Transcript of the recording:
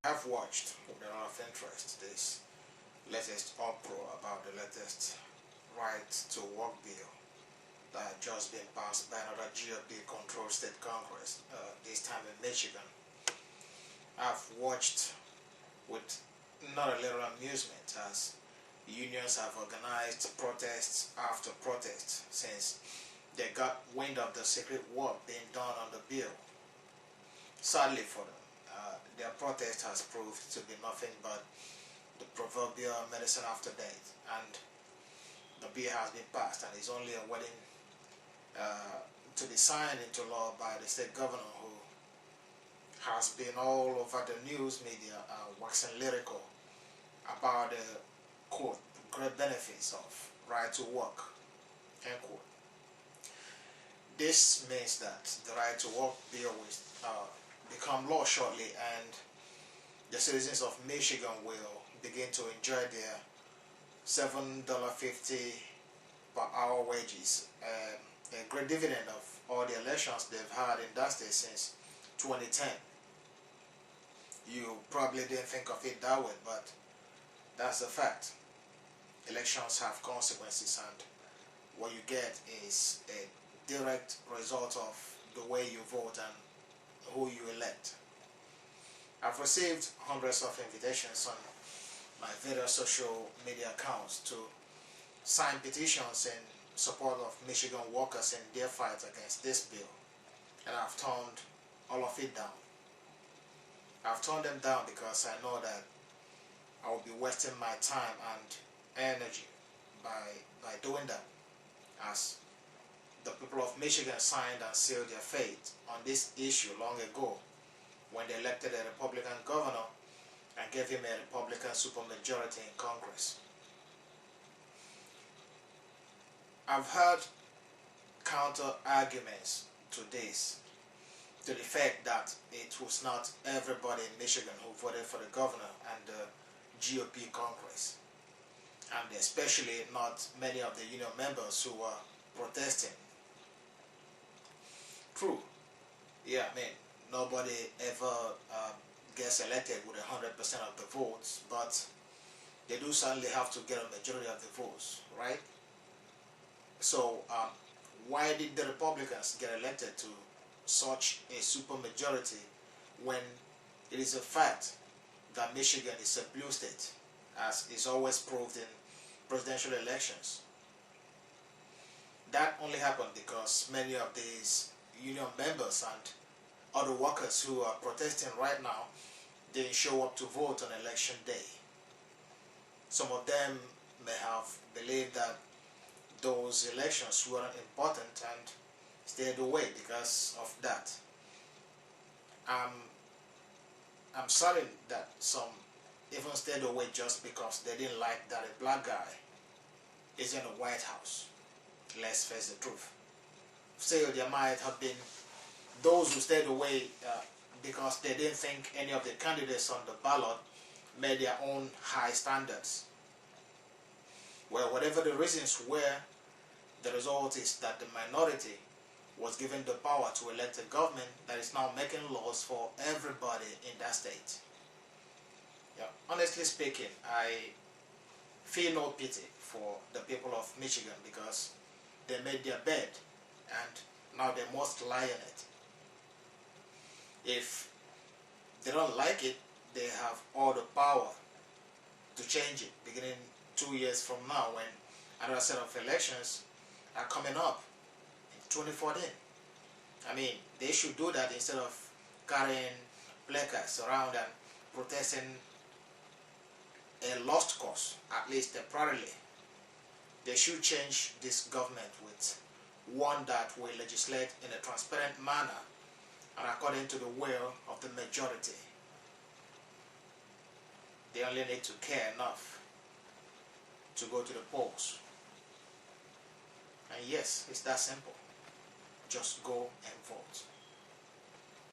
I've watched with a lot of interest this latest uproar about the latest right to work bill that had just been passed by another GOP-controlled state Congress, this time in Michigan. I've watched with not a little amusement as unions have organized protests after protests since they got wind of the secret work being done on the bill. Sadly for them, their protest has proved to be nothing but the proverbial medicine after death, and the bill has been passed and is only awaiting to be signed into law by the state governor, who has been all over the news media waxing lyrical about the quote great benefits of right to work, end quote. This means that the right to work bill will become law shortly, and the citizens of Michigan will begin to enjoy their $7.50 per hour wages, a great dividend of all the elections they've had in that state since 2010. You probably didn't think of it that way, but that's the fact. Elections have consequences, and what you get is a direct result of the way you vote and who you elect. I've received hundreds of invitations on my various social media accounts to sign petitions in support of Michigan workers in their fight against this bill, and I've turned all of it down. I've turned them down because I know that I will be wasting my time and energy by doing that, as the people of Michigan signed and sealed their fate on this issue long ago when they elected a Republican governor and gave him a Republican supermajority in Congress. I've heard counter arguments to this, to the fact that it was not everybody in Michigan who voted for the governor and the GOP Congress, and especially not many of the union members who were protesting. True, yeah, I mean, nobody ever gets elected with 100% of the votes, but they do certainly have to get a majority of the votes, right? So why did the Republicans get elected to such a supermajority when it is a fact that Michigan is a blue state, as is always proved in presidential elections? That only happened because many of these union members and other workers who are protesting right now didn't show up to vote on election day. Some of them may have believed that those elections weren't important and stayed away because of that. I'm sorry that some even stayed away just because they didn't like that a black guy is in the White House. Let's face the truth. Still, there might have been those who stayed away because they didn't think any of the candidates on the ballot met their own high standards. Well, whatever the reasons were, the result is that the minority was given the power to elect a government that is now making laws for everybody in that state. Yeah, honestly speaking, I feel no pity for the people of Michigan because they made their bed and now they must lie in it. If they don't like it, they have all the power to change it, beginning 2 years from now when another set of elections are coming up in 2014. I mean, they should do that instead of carrying placards around and protesting a lost cause, at least temporarily. They should change this government with one that will legislate in a transparent manner and according to the will of the majority. They only need to care enough to go to the polls. And yes, it's that simple. Just go and vote.